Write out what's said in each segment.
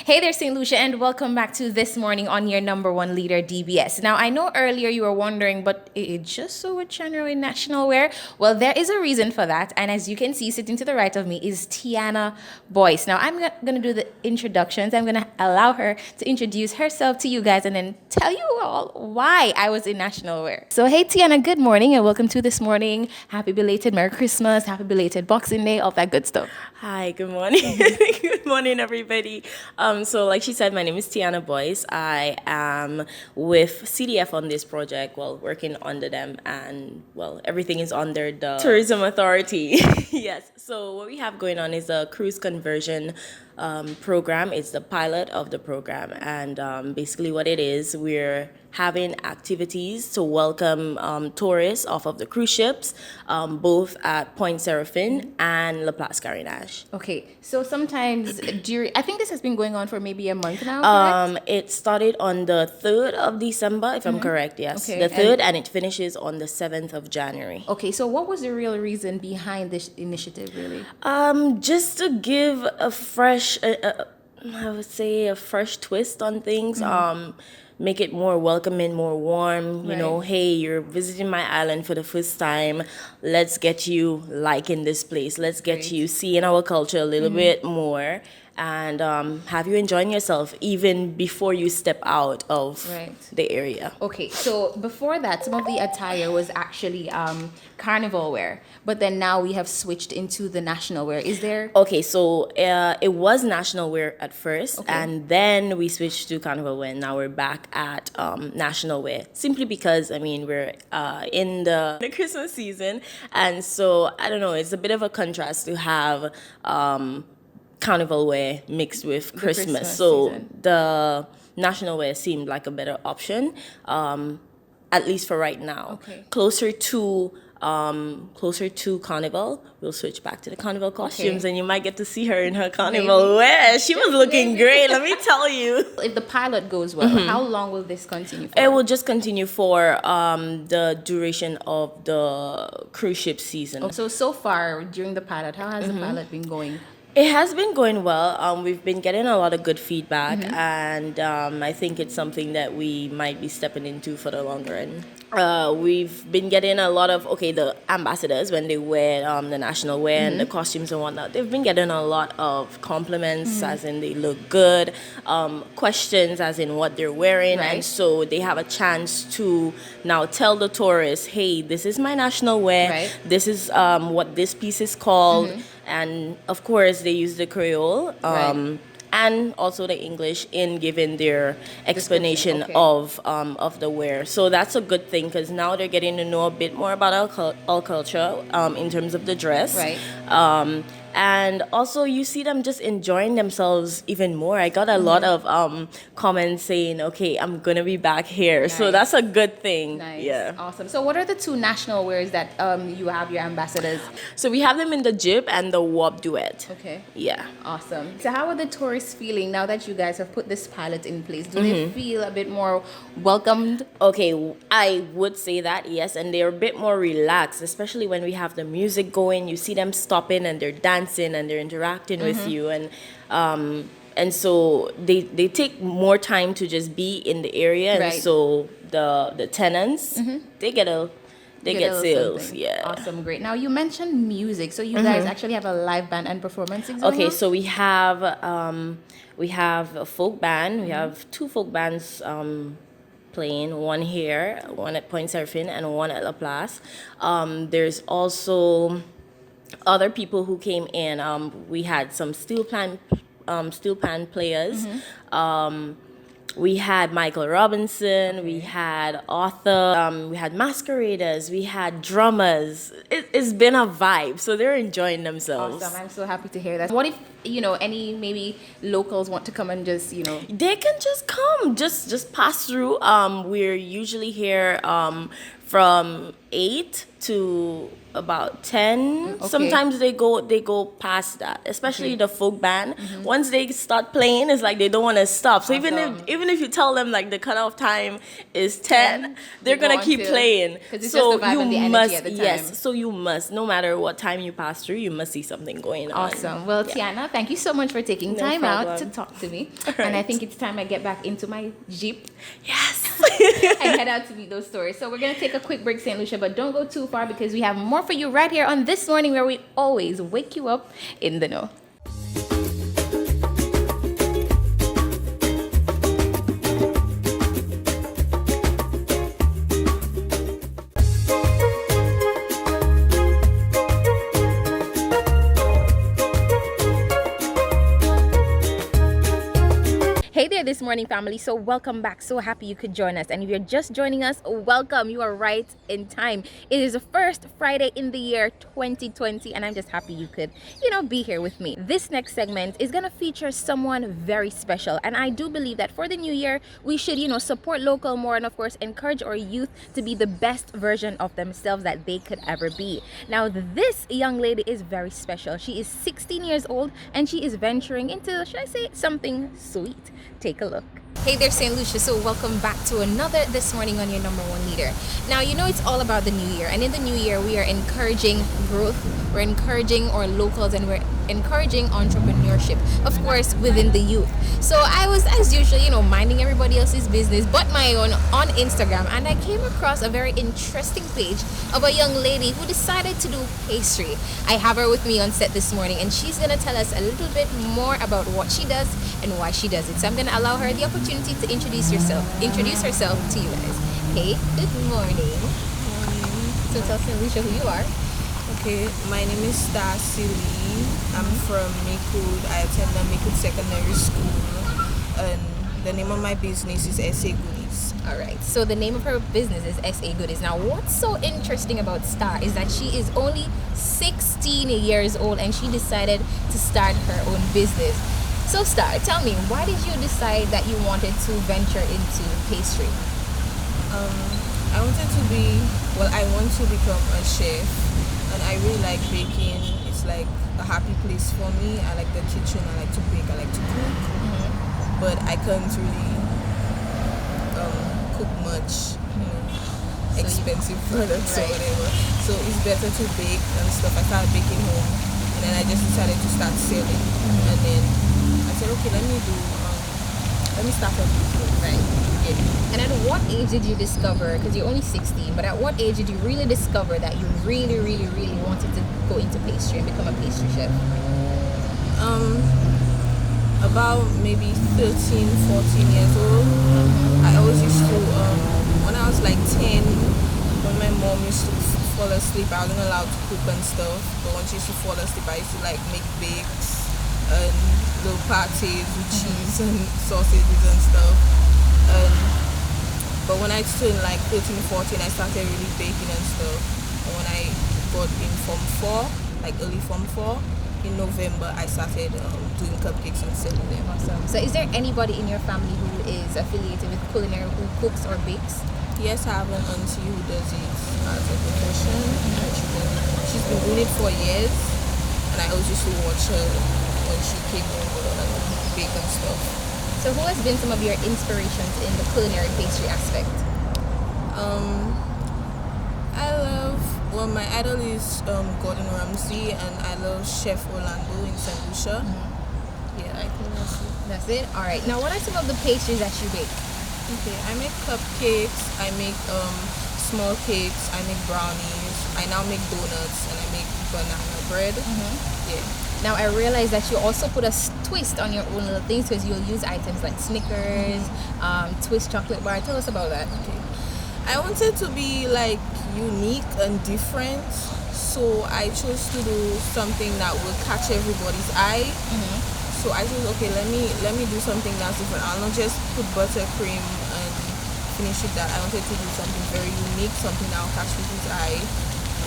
Hey there, St. Lucia, and welcome back to This Morning on your number one leader, DBS. Now, I know earlier you were wondering, but it just so with January National Wear? Well, there is a reason for that, and as you can see, sitting to the right of me is Tiana Boyce. Now, I'm going to do the introductions. I'm going to allow her to introduce herself to you guys and then tell you all why I was in National Wear. So, hey, Tiana, good morning, and welcome to This Morning. Happy belated Merry Christmas, happy belated Boxing Day, all that good stuff. Hi, good morning. Good morning, everybody. So like she said, my name is Tiana Boyce. I am with CDF on this project, working under them, and everything is under the Tourism Authority. Yes. So what we have going on is a cruise conversion program. It's the pilot of the program, and basically what it is, we're having activities to welcome tourists off of the cruise ships, both at Point Seraphin and La Place Carénage. Okay, so sometimes I think this has been going on for maybe a month now, correct? It started on the 3rd of December, if I'm correct, yes. Okay, The 3rd, and it finishes on the 7th of January. Okay, so what was the real reason behind this initiative, really? Just to give a fresh, I would say a fresh twist on things. Make it more welcoming, more warm. You know, hey, you're visiting my island for the first time. Let's get you liking this place. Let's get you seeing our culture a little bit more, and have you enjoying yourself even before you step out of the area. Okay, so before that, some of the attire was actually carnival wear, but then now we have switched into the national wear. Is there? Okay, so it was national wear at first, and then we switched to carnival wear. Now we're back at national wear, simply because we're in the Christmas season, and so I don't know. It's a bit of a contrast to have carnival wear mixed with Christmas. So season. The national wear seemed like a better option, at least for right now. Okay. Closer to carnival, we'll switch back to the carnival costumes, and you might get to see her in her carnival wear. She was looking great, let me tell you. If the pilot goes well, how long will this continue for? It will just continue for the duration of the cruise ship season. So far during the pilot, how has the pilot been going? It has been going well. We've been getting a lot of good feedback, and I think it's something that we might be stepping into for the longer run. We've been getting a lot of, the ambassadors, when they wear the national wear and the costumes and whatnot, they've been getting a lot of compliments, as in they look good, questions as in what they're wearing, and so they have a chance to now tell the tourists, hey, this is my national wear, this is what this piece is called, and of course they use the Creole and also the English in giving their explanation of the wear. So that's a good thing, because now they're getting to know a bit more about our culture in terms of the dress. And also you see them just enjoying themselves even more. I got a lot of comments saying, okay, I'm going to be back here. So that's a good thing. Yeah. Awesome. So what are the two national wears that you have your ambassadors? So we have them in the Jib and the Wop Duet. Okay. Yeah. Awesome. So how are the tourists feeling now that you guys have put this pilot in place? Do they feel a bit more welcomed? Okay, I would say that, yes. And they're a bit more relaxed, especially when we have the music going. You see them stopping and they're dancing and they're interacting with you, and so they take more time to just be in the area, and so the tenants they get sales. Yeah. Awesome, great. Now you mentioned music, so you guys actually have a live band and performances. Okay, so we have a folk band. We have two folk bands playing, one here, one at Point Seraphin and one at La Place. There's also other people who came in. We had some steel pan players. We had Michael Robinson. We had Arthur. We had masqueraders. We had drummers. It's been a vibe. So they're enjoying themselves. Awesome. I'm so happy to hear that. What if any maybe locals want to come and just They can just come. Just pass through. We're usually here from 8 to about 10. Okay. Sometimes they go past that, especially the folk band. Once they start playing, it's like they don't want to stop. So Awesome. even if you tell them like the cutoff time is 10, they're they go gonna keep until- playing. 'cause it's So just the vibe you and the energy must at the time. yes. So you must, no matter what time you pass through, you must see something going on. Awesome. Well, Tiana, thank you so much for taking No time out problem. to talk to me. All And I right. think it's time I get back into my Jeep Yes. and head out to meet those stores. So we're going to take a quick break, St. Lucia, but don't go too far because we have more for you right here on This Morning, where we always wake you up in the know. Hey there, This Morning family. So welcome back. So happy you could join us. And if you're just joining us, welcome. You are right in time. It is the first Friday in the year 2020, and I'm just happy you could, be here with me. This next segment is gonna feature someone very special, and I do believe that for the new year, we should, support local more and of course encourage our youth to be the best version of themselves that they could ever be. Now, this young lady is very special. She is 16 years old and she is venturing into, should I say, something sweet. Take a look. Hey there, St. Lucia. So welcome back to another This Morning on your number one leader. Now, it's all about the new year. And in the new year, we are encouraging growth. We're encouraging our locals and we're encouraging entrepreneurship, of course, within the youth. So I was, as usual, minding everybody else's business but my own on Instagram. And I came across a very interesting page of a young lady who decided to do pastry. I have her with me on set this morning and she's going to tell us a little bit more about what she does and why she does it. So I'm going to allow her the opportunity to introduce herself to you guys. Hey, good morning. So tell St. Lucia who you are. Okay, my name is Stacy Lee. I'm from Maycood. I attend the Maycood Secondary School. And the name of my business is SA Goodies. All right. So the name of her business is SA Goodies. Now, what's so interesting about Star is that she is only 16 years old and she decided to start her own business. So Star, tell me, why did you decide that you wanted to venture into pastry? I want to become a chef. And I really like baking. It's like a happy place for me. I like the kitchen. I like to bake. I like to cook. But I can't really cook much, expensive products or right. whatever. So it's better to bake and stuff. I started baking home, and then I just decided to start selling. And then I said, okay, let me start a business. Right. Yeah. And at what age did you discover, because you're only 16, but at what age did you really discover that you really, really, really wanted to go into pastry and become a pastry chef? About maybe 13, 14 years old. I always used to, when I was like 10, when my mom used to fall asleep, I wasn't allowed to cook and stuff. But when she used to fall asleep, I used to like make bakes and little parties with cheese and sausages and stuff. But when I turned like 13, 14, I started really baking and stuff. And when I got in Form 4, like early Form 4, in November, I started doing cupcakes and selling them. Awesome. So is there anybody in your family who is affiliated with culinary who cooks or bakes? Yes, I have an auntie who does it as a profession. And she's been doing it for years. And I always used to watch her when she came over and bake and stuff. So who has been some of your inspirations in the culinary pastry aspect? My idol is Gordon Ramsay, and I love Chef Orlando in St. Lucia. Yeah, I think that's it. That's it? All right. Now, what are some of the pastries that you bake? Okay, I make cupcakes, I make small cakes, I make brownies, I now make donuts, and I make banana bread. Yeah. Now, I realize that you also put a twist on your own little things because you'll use items like Snickers, Twist chocolate bar. Tell us about that. Okay. I wanted to be like unique and different, so I chose to do something that will catch everybody's eye. So I chose, okay, let me do something that's different. I'll not just put buttercream and finish it that. I wanted to do something very unique, something that will catch people's eye,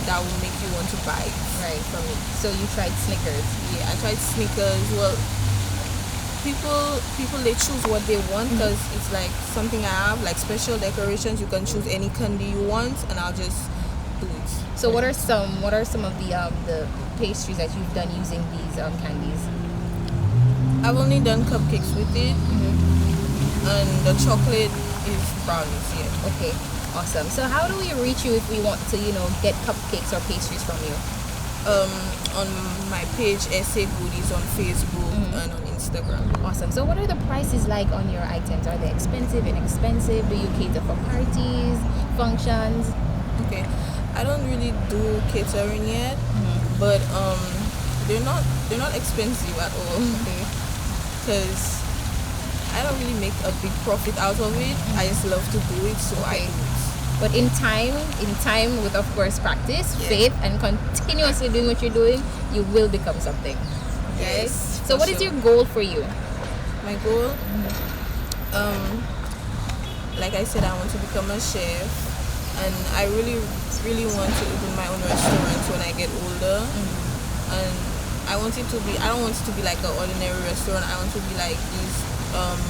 that will make you want to buy Right. from it. So you tried Snickers. Yeah, I tried Snickers. Well, people they choose what they want because it's like something I have, like special decorations. You can choose any candy you want, and I'll just do it. So what are some of the pastries that you've done using these candies? I've only done cupcakes with it, and the chocolate is brownies. Yeah. Okay, awesome. So how do we reach you if we want to, get cupcakes or pastries from you? On my page, Essay Goodies on Facebook and on Instagram. Awesome. So what are the prices like on your items? Are they expensive, inexpensive? Do you cater for parties, functions? Okay, I don't really do catering yet, but they're not expensive at all. Okay. Because I don't really make a big profit out of it. I just love to do it, so I do it. But in time, with of course practice, Yes. faith, and continuously doing what you're doing, you will become something. Okay? Yes, So for what is sure. your goal for you? My goal, like I said, I want to become a chef, and I really, really want to open my own restaurant when I get older. And I want it to be. I don't want it to be like an ordinary restaurant. I want to be like these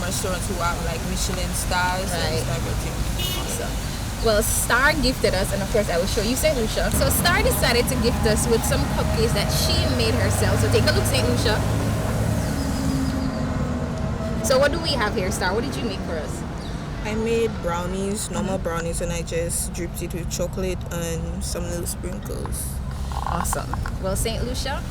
restaurants who have like Michelin stars Right. and stuff like that. Awesome. Well, Star gifted us, and of course I will show you St. Lucia. So Star decided to gift us with some cupcakes that she made herself. So take a look, St. Lucia. So what do we have here, Star? What did you make for us? I made brownies, normal brownies, and I just dripped it with chocolate and some little sprinkles. Awesome. Well, St. Lucia,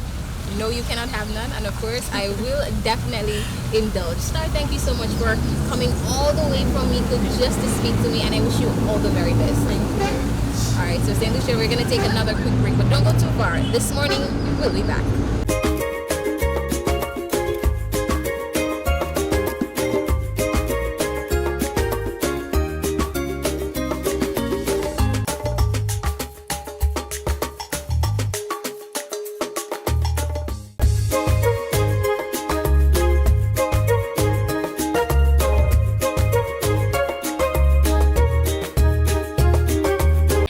no, you cannot have none. And of course, I will definitely indulge. Star, thank you so much for coming all the way from Miko just to speak to me. And I wish you all the very best. Thank you. All right, so St. Lucia, we're going to take another quick break, but don't go too far. This morning, we'll be back.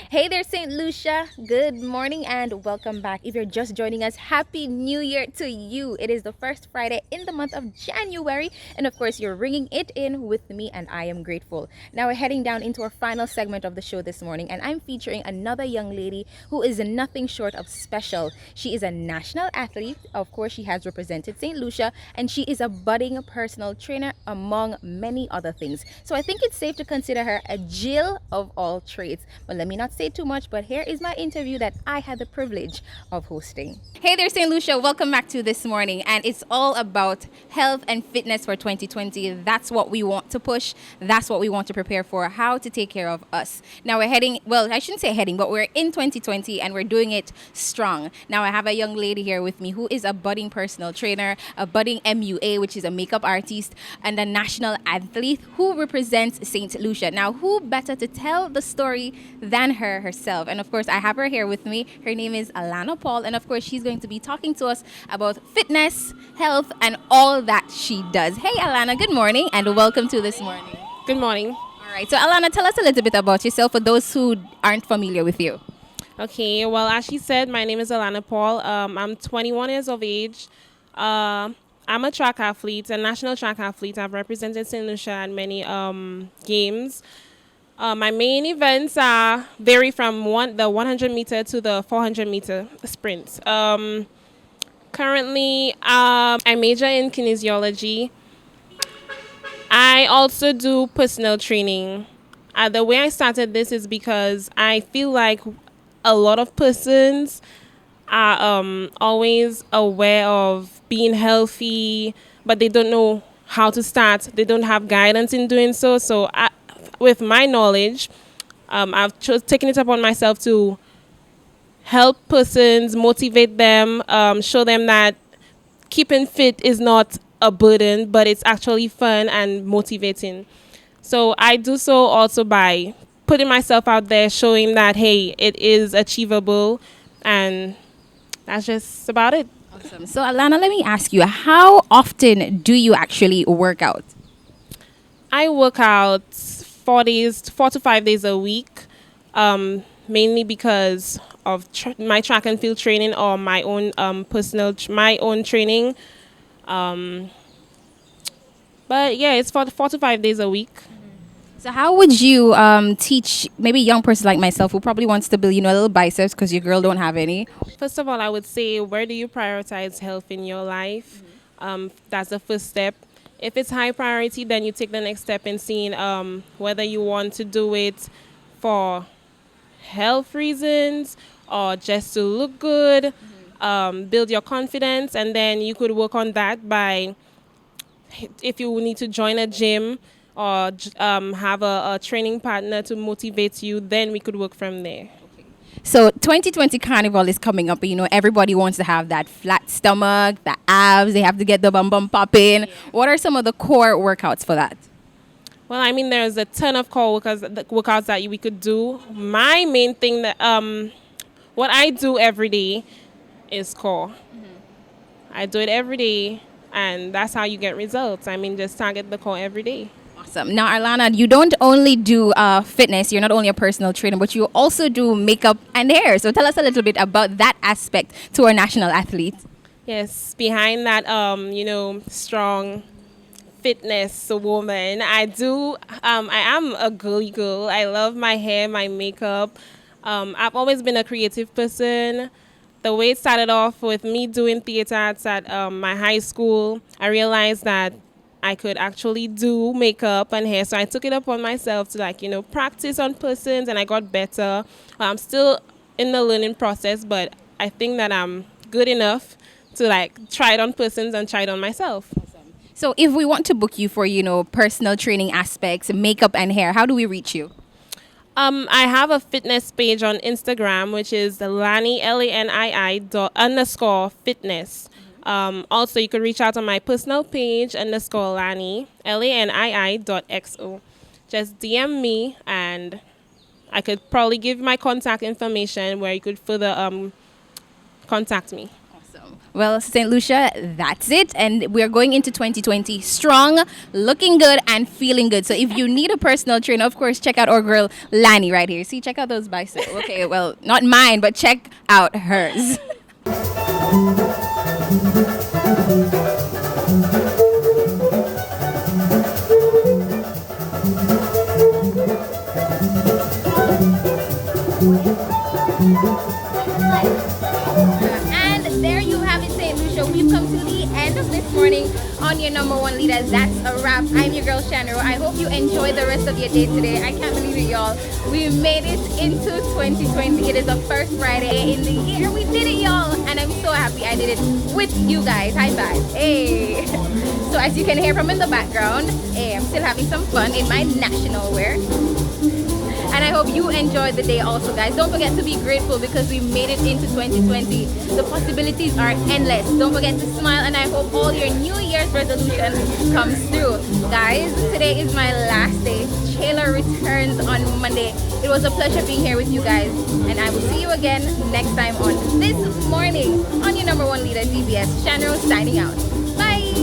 Hey there, St. Lucia. Good morning and welcome back. If you're just joining us, Happy New Year to you. It is the first Friday in the month of January. And of course, you're ringing it in with me and I am grateful. Now we're heading down into our final segment of the show this morning and I'm featuring another young lady who is nothing short of special. She is a national athlete. Of course, she has represented St. Lucia and she is a budding personal trainer among many other things. So I think it's safe to consider her a Jill of all trades. But let me not say too much, but here is my interview that I had the privilege of hosting. Hey there, St. Lucia. Welcome back to This Morning. And it's all about health and fitness for 2020. That's what we want to push. That's what we want to prepare for, how to take care of us. Now we're heading, well, I shouldn't say heading, but we're in 2020 and we're doing it strong. Now I have a young lady here with me who is a budding personal trainer, a budding MUA, which is a makeup artist, and a national athlete who represents St. Lucia. Now, who better to tell the story than her herself? And of course, I have her here with me. Her name is Alana Paul, and of course, she's going to be talking to us about fitness, health, and all that she does. Hey, Alana, good morning, and welcome to This Morning. Good morning. All right, so Alana, tell us a little bit about yourself for those who aren't familiar with you. Okay, well, as she said, my name is Alana Paul. I'm 21 years of age. I'm a track athlete, a national track athlete. I've represented St. Lucia at many games. My main events vary from the 100 meter to the 400 meter sprint. Currently, I major in kinesiology. I also do personal training. The way I started this is because I feel like a lot of persons are always aware of being healthy, but they don't know how to start. They don't have guidance in doing so. So with my knowledge, I've taken it upon myself to help persons, motivate them, show them that keeping fit is not a burden, but it's actually fun and motivating. So I do so also by putting myself out there, showing that, hey, it is achievable, and that's just about it. Awesome. So, Alana, let me ask you, how often do you actually work out? I work out 4 to 5 days a week, mainly because of my track and field training or my own my own training. But yeah, it's 4 to 5 days a week. So how would you teach maybe a young person like myself who probably wants to build, a little biceps because your girl don't have any? First of all, I would say, where do you prioritize health in your life? That's the first step. If it's high priority, then you take the next step in seeing whether you want to do it for health reasons or just to look good, build your confidence, and then you could work on that by, if you need to join a gym or have a training partner to motivate you, then we could work from there. So 2020 Carnival is coming up. Everybody wants to have that flat stomach, the abs. They have to get the bum bum popping. What are some of the core workouts for that? Well, I mean, there's a ton of core workouts that we could do. My main thing that what I do every day is core. I do it every day, and that's how you get results. I mean, just target the core every day. Awesome. Now, Arlana, you don't only do fitness. You're not only a personal trainer, but you also do makeup and hair. So tell us a little bit about that aspect to our national athletes. Yes, behind that, strong fitness woman, I am a girly girl. I love my hair, my makeup. I've always been a creative person. The way it started off with me doing theater arts at my high school, I realized that I could actually do makeup and hair. So I took it upon myself to practice on persons, and I got better. I'm still in the learning process, but I think that I'm good enough to try it on persons and try it on myself. So if we want to book you for, personal training aspects, makeup and hair, how do we reach you? I have a fitness page on Instagram, which is Lanii, LANII_fitness. Also, you could reach out on my personal page, _Lanii, LANII.XO. Just DM me, and I could probably give my contact information where you could further contact me. Well, St. Lucia, that's it. And we're going into 2020 strong, looking good, and feeling good. So if you need a personal trainer, of course, check out our girl, Lanii, right here. See, check out those biceps. Okay, well, not mine, but check out hers. And there you have it, St. Lucia. We've come to the end of this morning on your number one leader. That's a wrap. I'm your girl, Shanro. I hope you enjoy the rest of your day today. I can't believe it, y'all. We made it into 2020. It is the first Friday in the year. We did it, y'all. And I'm so happy I did it with you guys. High five. Hey. So as you can hear from in the background, I'm still having some fun in my national wear. And I hope you enjoyed the day also, guys. Don't forget to be grateful because we made it into 2020. The possibilities are endless. Don't forget to smile, and I hope all your New Year's resolution comes through. Guys, today is my last day. Taylor returns on Monday. It was a pleasure being here with you guys, and I will see you again next time on This Morning on your number one leader, DBS. Shanro signing out. Bye!